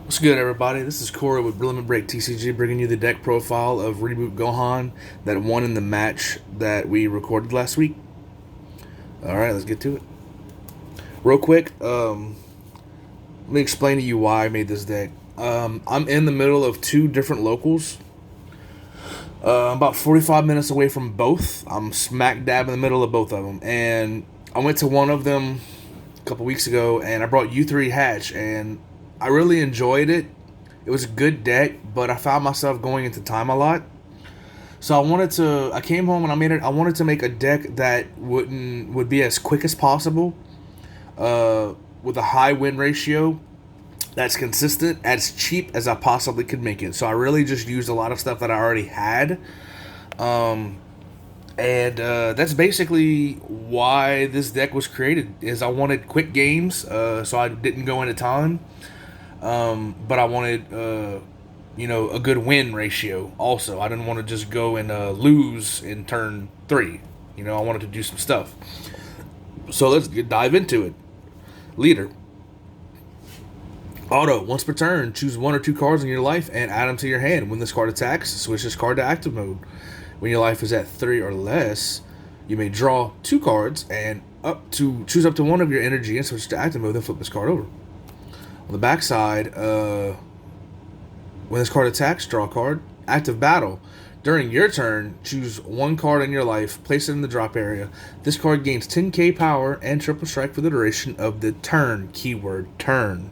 What's good, everybody? This is Corey with Limit Break TCG, bringing you the deck profile of Reboot Gohan that won in the match that we recorded last week. Alright, let's get to it. Real quick, let me explain to you why I made this deck. I'm in the middle of two different locals. I'm about 45 minutes away from both. I'm smack dab in the middle of both of them. And I went to one of them a couple weeks ago, and I brought U3 Hatch, and I really enjoyed it. It was a good deck, but I found myself going into time a lot. So I came home and I wanted to make a deck that would be as quick as possible, with a high win ratio, that's consistent, as cheap as I possibly could make it. So I really just used a lot of stuff that I already had. That's basically why this deck was created, is I wanted quick games, so I didn't go into time. But I wanted, a good win ratio also. I didn't want to just go and lose in turn 3. I wanted to do some stuff. So let's dive into it. Leader. Auto. Once per turn, choose one or two cards in your life and add them to your hand. When this card attacks, switch this card to active mode. When your life is at 3 or less, you may draw 2 cards and choose up to one of your energy and switch to active mode, then flip this card over. On the backside, when this card attacks, draw a card. Active battle. During your turn, choose one card in your life, place it in the drop area. This card gains 10k power and triple strike for the duration of the turn. Keyword turn.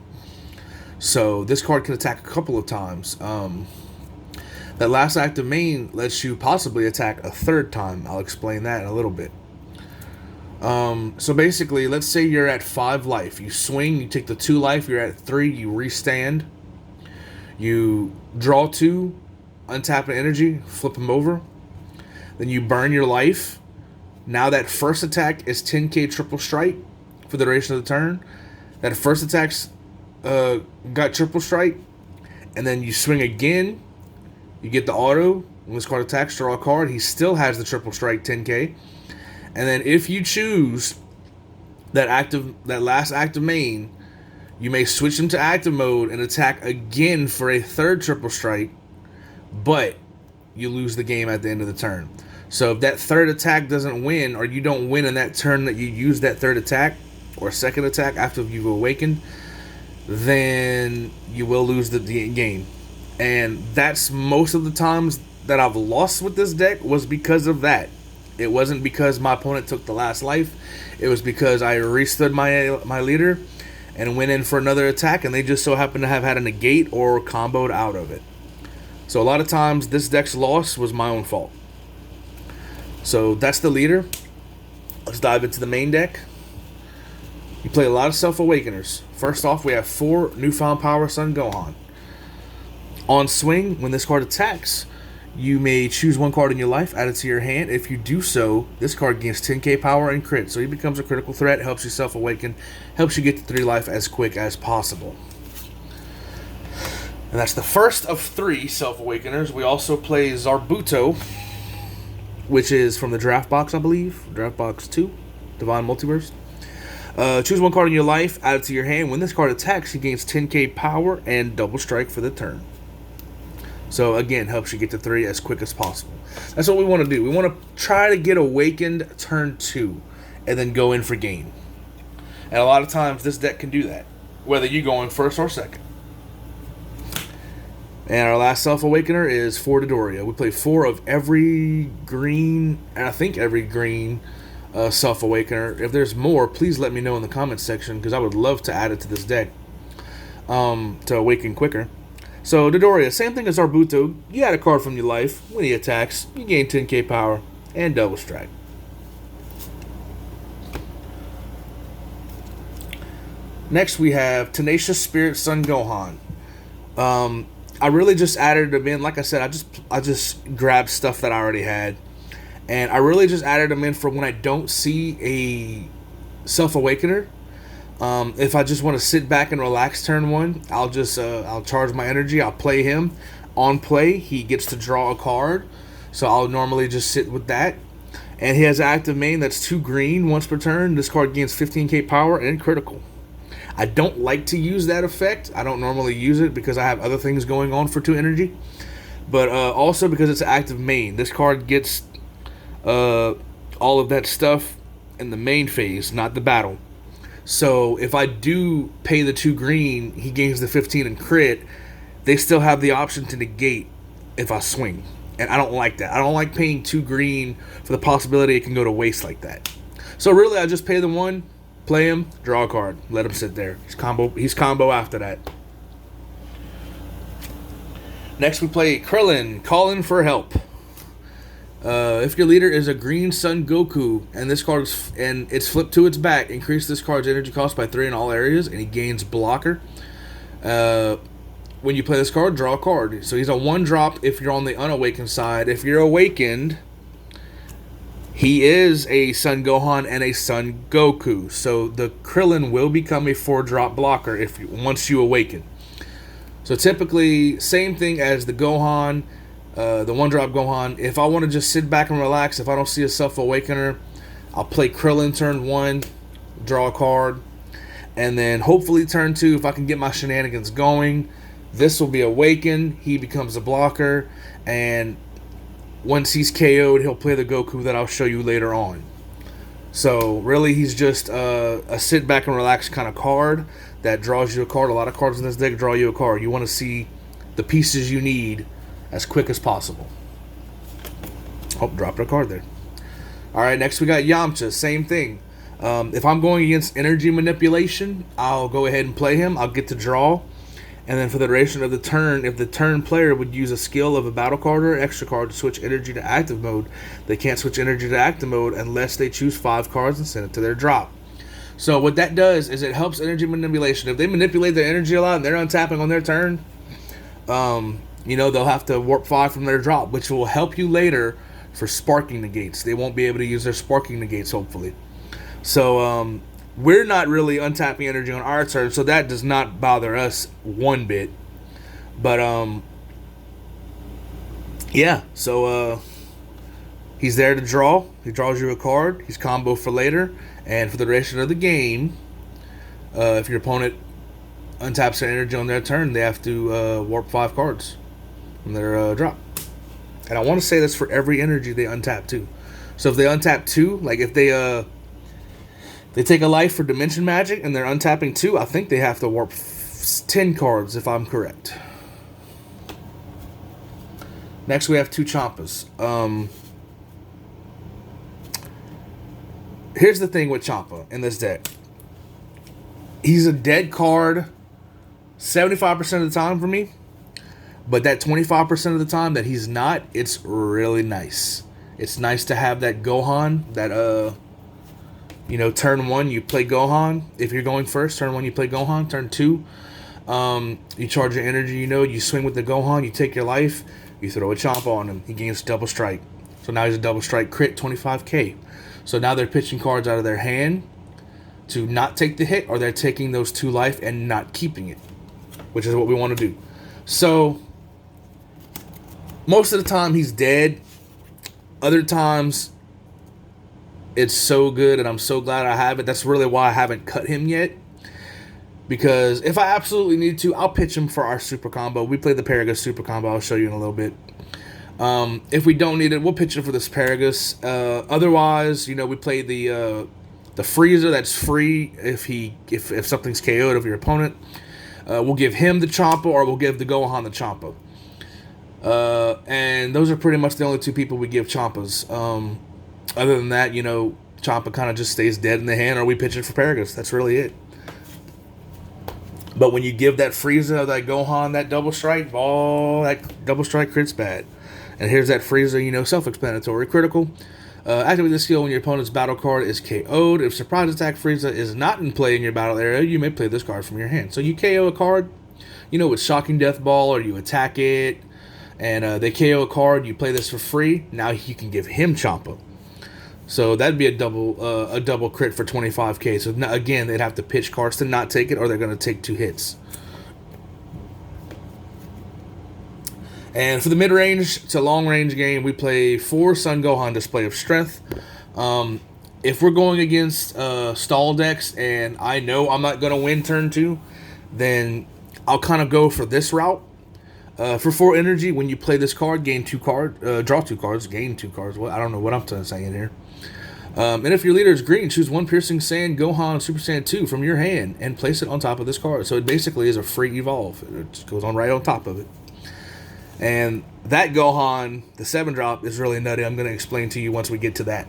So this card can attack a couple of times. That last active main lets you possibly attack a third time. I'll explain that in a little bit. So basically, let's say you're at 5 life. You swing, you take the 2 life, you're at 3, you restand. You draw 2, untap an energy, flip them over. Then you burn your life. Now that first attack is 10k triple strike for the duration of the turn. That first attack's got triple strike. And then you swing again. You get the auto. When this card attacks, draw a card. He still has the triple strike 10k. And then if you choose that last active main, you may switch him to active mode and attack again for a third triple strike, but you lose the game at the end of the turn. So if that third attack doesn't win, or you don't win in that turn that you use that third attack or second attack after you've awakened, then you will lose the game. And that's most of the times that I've lost with this deck was because of that. It wasn't because my opponent took the last life. It was because I restood my leader and went in for another attack, and they just so happened to have had a negate or comboed out of it. So a lot of times this deck's loss was my own fault. So that's the leader. Let's dive into the main deck. You play a lot of Self-Awakeners. First off, we have 4 Newfound Power Sun Gohan. On swing, when this card attacks, you may choose one card in your life, add it to your hand. If you do so, this card gains 10k power and crit. So he becomes a critical threat, helps you self-awaken, helps you get to 3 life as quick as possible. And that's the first of 3 Self-Awakeners. We also play Zarbuto, which is from the draft box, I believe. Draft box 2, Divine Multiverse. Choose one card in your life, add it to your hand. When this card attacks, he gains 10k power and double strike for the turn. So again, helps you get to 3 as quick as possible. That's what we want to do. We want to try to get awakened turn 2 and then go in for game. And a lot of times this deck can do that, whether you go in first or second. And our last Self-Awakener is 4 Dodoria. We play 4 of every green, and I think every green Self-Awakener. If there's more, please let me know in the comments section, because I would love to add it to this deck to awaken quicker. So, Dodoria, same thing as Zarbuto. You add a card from your life. When he attacks, you gain 10k power and double strike. Next, we have Tenacious Spirit Sun Gohan. I really just added them in. Like I said, I just grabbed stuff that I already had. And I really just added them in for when I don't see a Self-Awakener. If I just want to sit back and relax turn 1, I'll charge my energy, I'll play him. On play, he gets to draw a card, so I'll normally just sit with that. And he has an active main that's 2 green once per turn. This card gains 15k power and critical. I don't like to use that effect. I don't normally use it because I have other things going on for 2 energy. But also because it's an active main. This card gets all of that stuff in the main phase, not the battle. So if I do pay the 2 green, he gains the 15 and crit. They still have the option to negate if I swing. And I don't like that. I don't like paying 2 green for the possibility it can go to waste like that. So really, I just pay the 1, play him, draw a card, let him sit there. He's combo after that. Next we play Krillin, calling for help. If your leader is a green Son Goku and this card it's flipped to its back, increase this card's energy cost by 3 in all areas, and he gains blocker. When you play this card, draw a card. So he's a 1-drop if you're on the unawakened side. If you're awakened, he is a Son Gohan and a Son Goku. So the Krillin will become a 4-drop blocker once you awaken. So typically, same thing as the Gohan, the 1-drop Gohan. If I want to just sit back and relax, if I don't see a self-awakener, I'll play Krillin turn 1, draw a card. And then hopefully turn 2, if I can get my shenanigans going, this will be awakened. He becomes a blocker. And once he's KO'd, he'll play the Goku that I'll show you later on. So really, he's just a sit back and relax kind of card that draws you a card. A lot of cards in this deck draw you a card. You want to see the pieces you need as quick as possible. Oh, dropped a card there. Alright, next we got Yamcha. Same thing. If I'm going against energy manipulation, I'll go ahead and play him. I'll get to draw. And then for the duration of the turn, if the turn player would use a skill of a battle card or extra card to switch energy to active mode, they can't switch energy to active mode unless they choose 5 cards and send it to their drop. So what that does is it helps energy manipulation. If they manipulate their energy a lot and they're untapping on their turn, they'll have to warp 5 from their drop, which will help you later for sparking negates. They won't be able to use their sparking negates, hopefully. So, we're not really untapping energy on our turn, so that does not bother us one bit. But, yeah, so, he's there to draw. He draws you a card. He's combo for later. And for the duration of the game, if your opponent untaps their energy on their turn, they have to warp 5 cards from their drop. And I want to say that's for every energy they untap, too. So if they untap 2, like if they take a life for Dimension Magic and they're untapping 2, I think they have to warp 10 cards, if I'm correct. Next, we have 2 Champas. Here's the thing with Champa in this deck. He's a dead card 75% of the time for me. But that 25% of the time that he's not, it's really nice. It's nice to have that Gohan, that turn 1, you play Gohan. If you're going first, turn 1, you play Gohan. Turn 2, you charge your energy, you swing with the Gohan, you take your life, you throw a Champa on him. He gains double strike. So now he's a double strike crit, 25k. So now they're pitching cards out of their hand to not take the hit, or they're taking those 2 life and not keeping it, which is what we want to do. So most of the time he's dead. Other times it's so good, and I'm so glad I have it. That's really why I haven't cut him yet. Because if I absolutely need to, I'll pitch him for our super combo. We play the Paragus super combo. I'll show you in a little bit. If we don't need it, we'll pitch him for this Paragus. Otherwise, we play the Frieza that's free if something's KO'd of your opponent. We'll give him the Champa, or we'll give the Gohan the Champa. And those are pretty much the only 2 people we give Champas. Other than that, Champa kind of just stays dead in the hand, or we pitch it for Paragus. That's really it. But when you give that Frieza, that Gohan, that double strike, that double strike crit's bad. And here's that Frieza, self-explanatory. Critical. Activate this skill when your opponent's battle card is KO'd. If surprise attack Frieza is not in play in your battle area, you may play this card from your hand. So you KO a card, with Shocking Death Ball, or you attack it, and they KO a card, you play this for free. Now you can give him Champa. So that'd be a double crit for 25k. So now, again, they'd have to pitch cards to not take it, or they're going to take 2 hits. And for the mid-range to long-range game, we play 4 Son Gohan Display of Strength. if we're going against stall decks and I know I'm not going to win turn 2, then I'll kind of go for this route. For 4 energy, when you play this card, gain 2 cards, draw 2 cards, gain 2 cards. Well, I don't know what I'm saying here. And if your leader is green, choose 1 Piercing Sand Gohan Super Saiyan 2 from your hand and place it on top of this card. So it basically is a free evolve. It just goes on right on top of it. And that Gohan, the 7-drop, is really nutty. I'm going to explain to you once we get to that.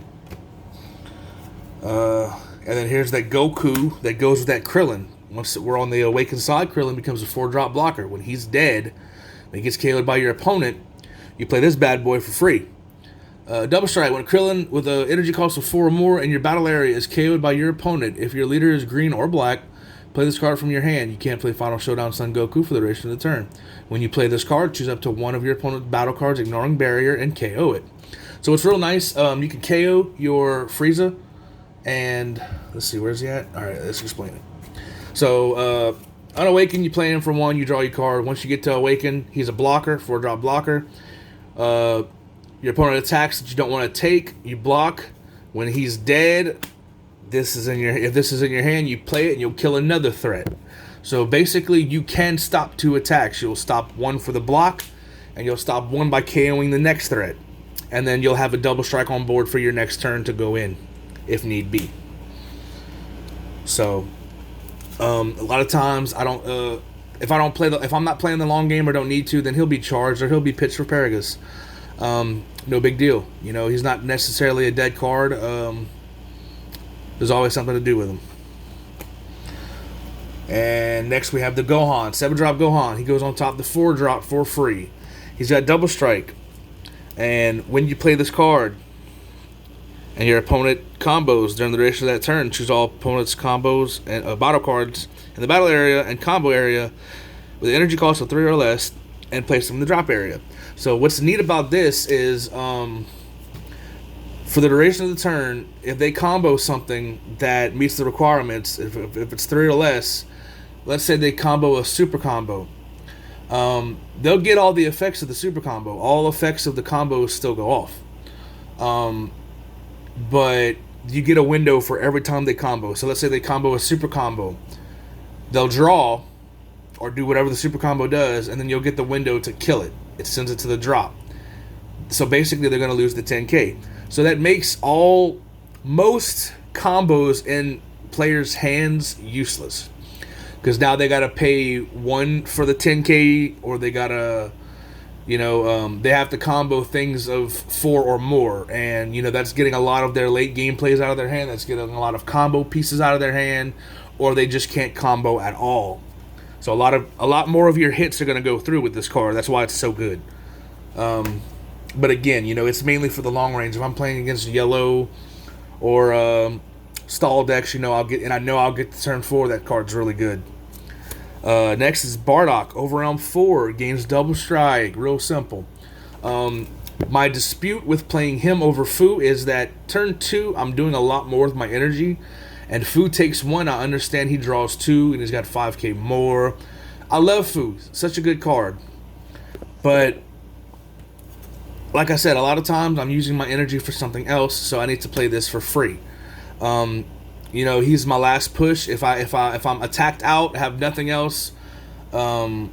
And then here's that Goku that goes with that Krillin. Once we're on the awakened side, Krillin becomes a 4-drop blocker. When he's dead, when he gets KO'd by your opponent, you play this bad boy for free. Double Strike. When Krillin with an energy cost of 4 or more in your battle area is KO'd by your opponent, if your leader is green or black, play this card from your hand. You can't play Final Showdown Son Goku for the duration of the turn. When you play this card, choose up to 1 of your opponent's battle cards, ignoring barrier, and KO it. So it's real nice. You can KO your Frieza, and let's see, where's he at? All right, let's explain it. So, Unawaken, you play him for 1, you draw your card. Once you get to Awaken, he's a blocker, 4-drop blocker. Your opponent attacks that you don't want to take, you block. When he's dead, if this is in your hand, you play it and you'll kill another threat. So basically, you can stop 2 attacks. You'll stop 1 for the block, and you'll stop 1 by KOing the next threat. And then you'll have a double strike on board for your next turn to go in, if need be. So, a lot of times if I'm not playing the long game or don't need to, then he'll be charged or he'll be pitched for Paragus. No big deal. You know, he's not necessarily a dead card. There's always something to do with him. And next we have the Gohan, 7-drop Gohan. He goes on top the 4-drop for free. He's got double strike. And when you play this card and your opponent combos during the duration of that turn, choose all opponent's combos and battle cards in the battle area and combo area with an energy cost of 3 or less and place them in the drop area. So what's neat about this is for the duration of the turn, if they combo something that meets the requirements, if it's 3 or less, let's say they combo a super combo, they'll get all the effects of the super combo. All effects of the combos still go off. But you get a window for every time they combo. So let's say they combo a super combo. They'll draw or do whatever the super combo does, and then you'll get the window to kill it. It sends it to the drop. So basically they're going to lose the 10k. So that makes most combos in players' hands useless. Because now they got to pay 1 for the 10k, or they got to, they have to combo things of 4 or more. And, that's getting a lot of their late game plays out of their hand. That's getting a lot of combo pieces out of their hand. Or they just can't combo at all. So a lot more of your hits are going to go through with this card. That's why it's so good. But again, it's mainly for the long range. If I'm playing against yellow or stall decks, I'll get the turn 4. That card's really good. Next is Bardock, Overwhelm 4, gains double strike. Real simple. My dispute with playing him over Fu is that turn 2, I'm doing a lot more with my energy. And Fu takes 1. I understand he draws 2, and he's got 5k more. I love Fu. Such a good card. But, like I said, a lot of times I'm using my energy for something else, so I need to play this for free. He's my last push. If I'm attacked out, have nothing else, and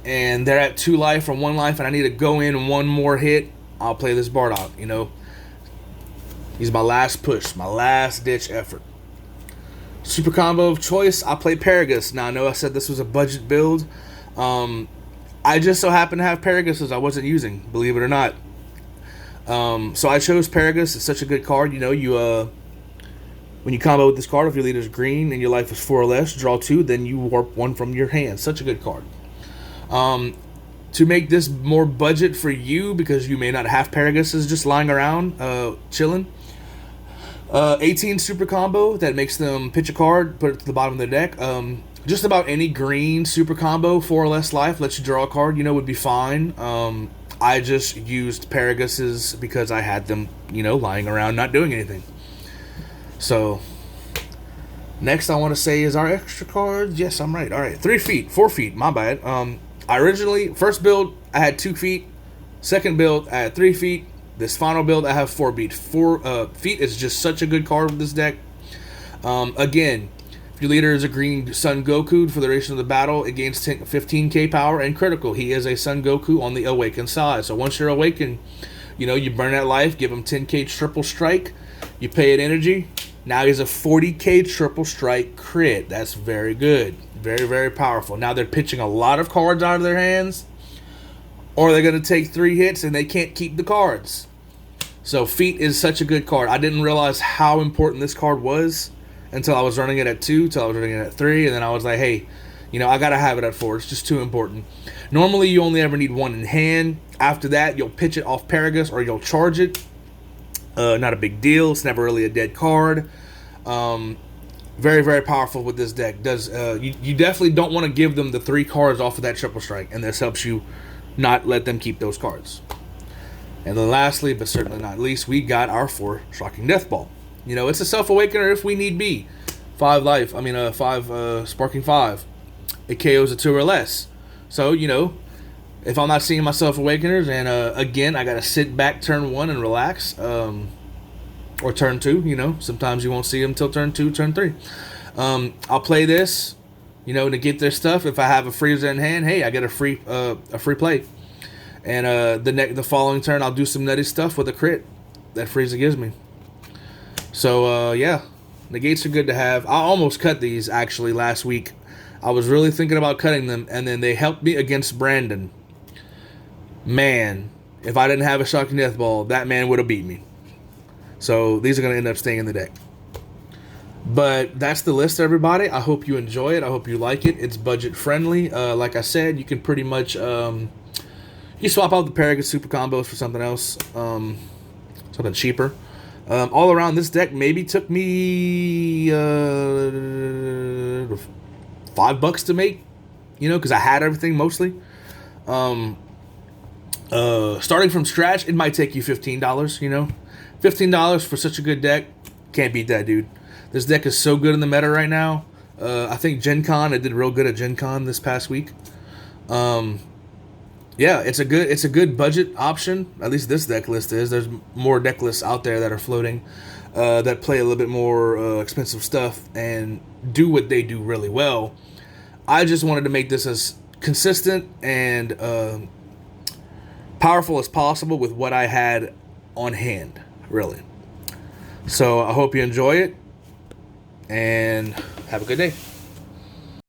they're at 2 life or 1 life, and I need to go in 1 more hit, I'll play this Bardock. He's my last push, my last ditch effort. Super combo of choice, I play Paragus. Now, I know I said this was a budget build. I just so happen to have Paraguses I wasn't using, believe it or not. So I chose Paragus. It's such a good card. When you combo with this card, if your leader's green and your life is 4 or less, draw 2, then you warp 1 from your hand. Such a good card. To make this more budget for you, because you may not have Paraguses just lying around, chilling, 18 super combo that makes them pitch a card, put it to the bottom of their deck. Just about any green super combo, 4 or less life, lets you draw a card, would be fine. I just used Paraguses because I had them, lying around not doing anything. So, next I want to say is our extra cards. Yes, I'm right. All right, 3 feet, 4 feet, my bad. I originally, first build, I had 2 feet. Second build, I had 3 feet. This final build, I have 4 beat. Feet is just such a good card with this deck. Again, if your leader is a green Sun Goku for the duration of the battle, it gains 15k power and critical. He is a Sun Goku on the Awaken side. So once you're Awakened, you burn that life, give him 10k triple strike, you pay it energy. Now he's a 40k triple strike crit. That's very good. Very, very powerful. Now they're pitching a lot of cards out of their hands, or they're going to take 3 hits and they can't keep the cards. So Feet is such a good card. I didn't realize how important this card was until I was running it at 2, until I was running it at 3, and then I was like, hey, I got to have it at 4. It's just too important. Normally, you only ever need 1 in hand. After that, you'll pitch it off Paragus or you'll charge it. Not a big deal. It's never really a dead card. Very, very powerful with this deck. You definitely don't want to give them the 3 cards off of that triple strike, and this helps you not let them keep those cards. And then lastly, but certainly not least, we got our 4 Shocking Death Ball. It's a Self-Awakener if we need be. 5 life. 5 Sparking 5. It KOs a 2 or less. So, if I'm not seeing my Self-Awakeners, and again, I got to sit back turn 1 and relax, or turn 2, sometimes you won't see them till turn 2, turn 3. I'll play this, to get their stuff. If I have a Frieza in hand, hey, I get a free play. And the following turn, I'll do some nutty stuff with a crit that Frieza gives me. So, yeah, negates are good to have. I almost cut these, actually, last week. I was really thinking about cutting them, and then they helped me against Brandon. Man, if I didn't have a Shocking Death Ball, that man would have beat me. So these are going to end up staying in the deck. But that's the list, everybody. I hope you enjoy it. I hope you like it. It's budget friendly. Like I said, you can pretty much you swap out the Paragus Super Combos for something else, something cheaper. All around, this deck maybe took me $5 to make, because I had everything mostly. Starting from scratch, it might take you $15, $15 for such a good deck. Can't beat that, dude. This deck is so good in the meta right now. I think Gen Con, it did real good at Gen Con this past week. Yeah, it's a good budget option. At least this deck list is. There's more deck lists out there that are floating that play a little bit more expensive stuff and do what they do really well. I just wanted to make this as consistent and powerful as possible with what I had on hand, really. So I hope you enjoy it, and have a good day.